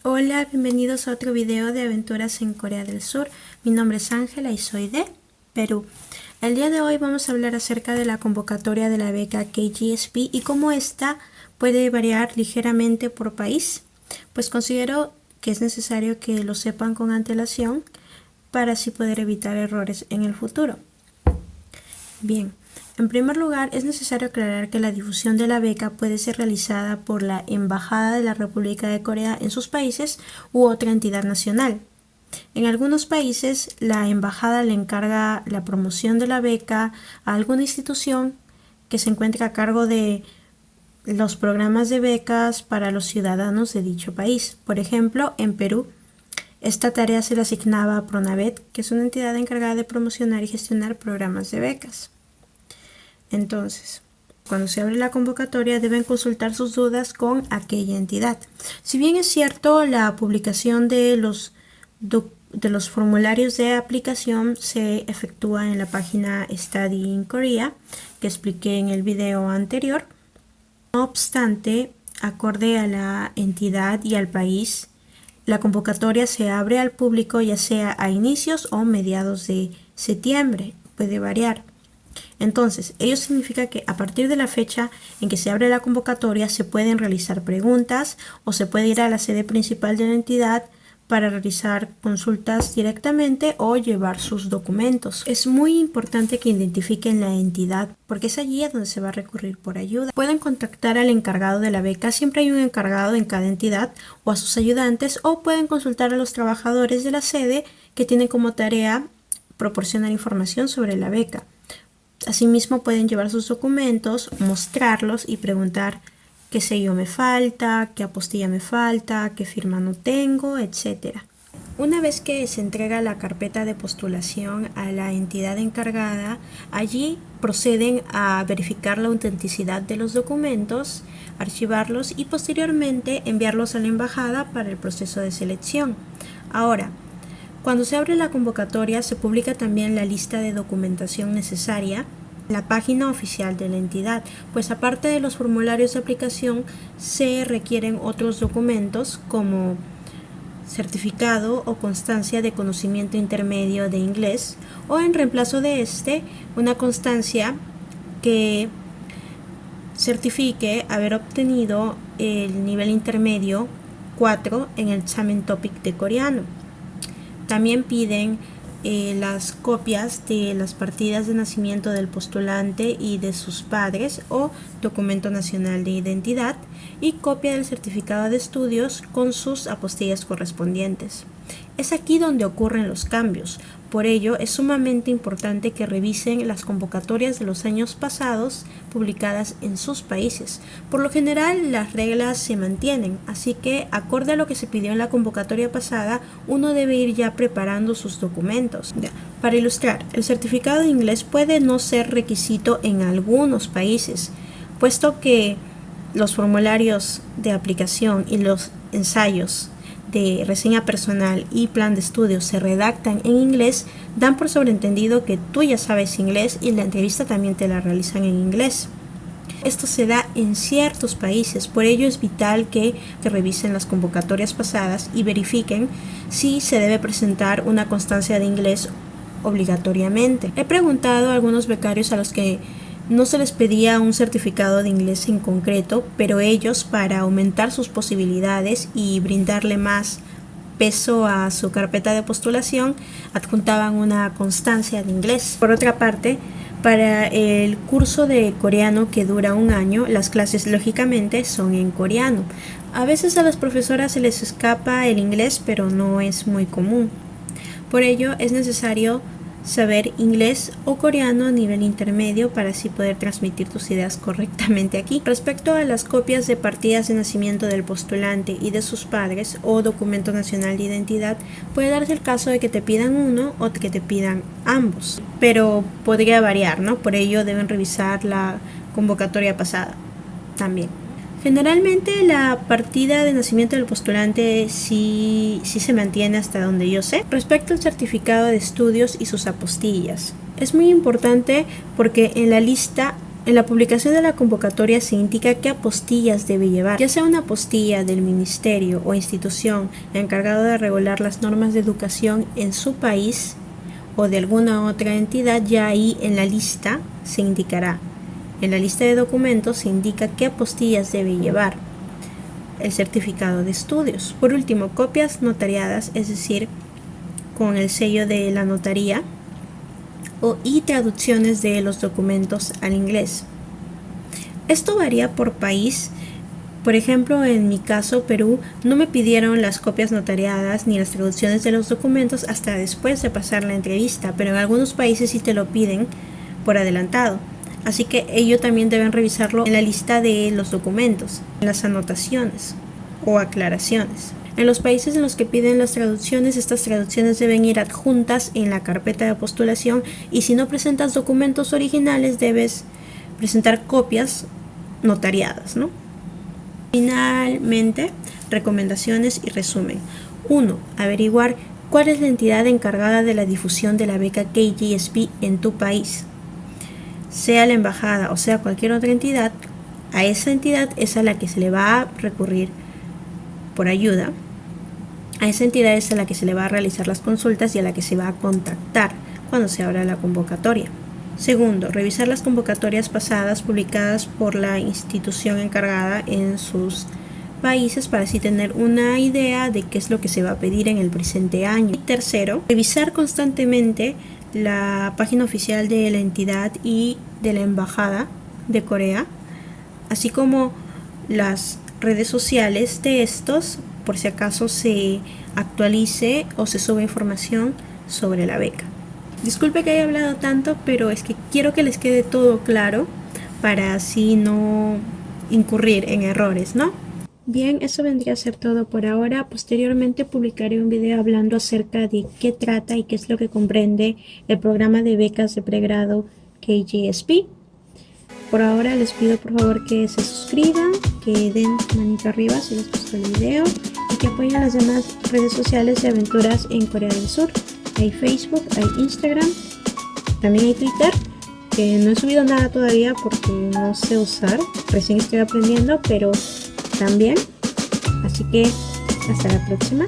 Hola, bienvenidos a otro video de aventuras en Corea del Sur. Mi nombre es Ángela y soy de Perú. El día de hoy vamos a hablar acerca de la convocatoria de la beca KGSP y cómo esta puede variar ligeramente por país. Pues considero que es necesario que lo sepan con antelación para así poder evitar errores en el futuro. Bien. En primer lugar, es necesario aclarar que la difusión de la beca puede ser realizada por la Embajada de la República de Corea en sus países u otra entidad nacional. En algunos países, la embajada le encarga la promoción de la beca a alguna institución que se encuentre a cargo de los programas de becas para los ciudadanos de dicho país. Por ejemplo, en Perú, esta tarea se le asignaba a Pronavet, que es una entidad encargada de promocionar y gestionar programas de becas. Entonces, cuando se abre la convocatoria deben consultar sus dudas con aquella entidad. Si bien es cierto, la publicación de los formularios de aplicación se efectúa en la página Study in Korea, que expliqué en el video anterior. No obstante, acorde a la entidad y al país, la convocatoria se abre al público ya sea a inicios o mediados de septiembre. Puede variar. Entonces, ello significa que a partir de la fecha en que se abre la convocatoria se pueden realizar preguntas o se puede ir a la sede principal de la entidad para realizar consultas directamente o llevar sus documentos. Es muy importante que identifiquen la entidad porque es allí a donde se va a recurrir por ayuda. Pueden contactar al encargado de la beca, siempre hay un encargado en cada entidad, o a sus ayudantes, o pueden consultar a los trabajadores de la sede que tienen como tarea proporcionar información sobre la beca. Asimismo pueden llevar sus documentos, mostrarlos y preguntar qué sello me falta, qué apostilla me falta, qué firma no tengo, etc. Una vez que se entrega la carpeta de postulación a la entidad encargada, allí proceden a verificar la autenticidad de los documentos, archivarlos y posteriormente enviarlos a la embajada para el proceso de selección. Ahora, cuando se abre la convocatoria se publica también la lista de documentación necesaria en la página oficial de la entidad, pues aparte de los formularios de aplicación se requieren otros documentos como certificado o constancia de conocimiento intermedio de inglés o en reemplazo de una constancia que certifique haber obtenido el nivel intermedio 4 en el examen TOPIK de coreano. También piden las copias de las partidas de nacimiento del postulante y de sus padres o documento nacional de identidad y copia del certificado de estudios con sus apostillas correspondientes. Es aquí donde ocurren los cambios. Por ello, es sumamente importante que revisen las convocatorias de los años pasados publicadas en sus países. Por lo general, las reglas se mantienen, así que, acorde a lo que se pidió en la convocatoria pasada, uno debe ir ya preparando sus documentos. Para ilustrar, el certificado de inglés puede no ser requisito en algunos países, puesto que los formularios de aplicación y los ensayos de reseña personal y plan de estudios se redactan en inglés, dan por sobreentendido que tú ya sabes inglés y la entrevista también te la realizan en inglés. Esto se da en ciertos países, por ello es vital que revisen las convocatorias pasadas y verifiquen si se debe presentar una constancia de inglés obligatoriamente. He preguntado a algunos becarios a los que no se les pedía un certificado de inglés en concreto, pero ellos, para aumentar sus posibilidades y brindarle más peso a su carpeta de postulación, adjuntaban una constancia de inglés. Por otra parte, para el curso de coreano que dura un año, las clases lógicamente son en coreano. A veces a las profesoras se les escapa el inglés, pero no es muy común. Por ello es necesario saber inglés o coreano a nivel intermedio para así poder transmitir tus ideas correctamente aquí. Respecto a las copias de partidas de nacimiento del postulante y de sus padres o documento nacional de identidad, puede darse el caso de que te pidan uno o que te pidan ambos, pero podría variar, ¿no? Por ello deben revisar la convocatoria pasada también. Generalmente la partida de nacimiento del postulante sí se mantiene hasta donde yo sé. Respecto al certificado de estudios y sus apostillas, es muy importante porque en la lista En la publicación de la convocatoria se indica qué apostillas debe llevar, ya sea una apostilla del ministerio o institución encargado de regular las normas de educación en su país o de alguna otra entidad. Ya ahí en la lista se indicará. En la lista de documentos se indica qué apostillas debe llevar. El certificado de estudios. Por último, copias notariadas, es decir, con el sello de la notaría, y traducciones de los documentos al inglés. Esto varía por país. Por ejemplo, en mi caso, Perú, no me pidieron las copias notariadas ni las traducciones de los documentos hasta después de pasar la entrevista, pero en algunos países sí te lo piden por adelantado. Así que ellos también deben revisarlo en la lista de los documentos, en las anotaciones o aclaraciones. En los países en los que piden las traducciones, estas traducciones deben ir adjuntas en la carpeta de postulación, y si no presentas documentos originales debes presentar copias notariadas, ¿no? Finalmente, recomendaciones y resumen. 1. Averiguar cuál es la entidad encargada de la difusión de la beca KGSP en tu país. Sea la embajada o sea cualquier otra entidad, a esa entidad es a la que se le va a recurrir por ayuda. A esa entidad es a la que se le va a realizar las consultas y a la que se va a contactar cuando se abra la convocatoria. Segundo, revisar las convocatorias pasadas publicadas por la institución encargada en sus países para así tener una idea de qué es lo que se va a pedir en el presente año. Y tercero, revisar constantemente la página oficial de la entidad y de la embajada de Corea, así como las redes sociales de estos, por si acaso se actualice o se sube información sobre la beca. Disculpe que haya hablado tanto, pero es que quiero que les quede todo claro para así no incurrir en errores, ¿no? Bien, eso vendría a ser todo por ahora. Posteriormente publicaré un video hablando acerca de qué trata y qué es lo que comprende el programa de becas de pregrado KGSP. Por ahora les pido por favor que se suscriban, que den manito arriba si les gustó el video y que apoyen las demás redes sociales de aventuras en Corea del Sur. Hay Facebook, hay Instagram, también hay Twitter, que no he subido nada todavía porque no sé usar, recién estoy aprendiendo, pero también. Así que hasta la próxima.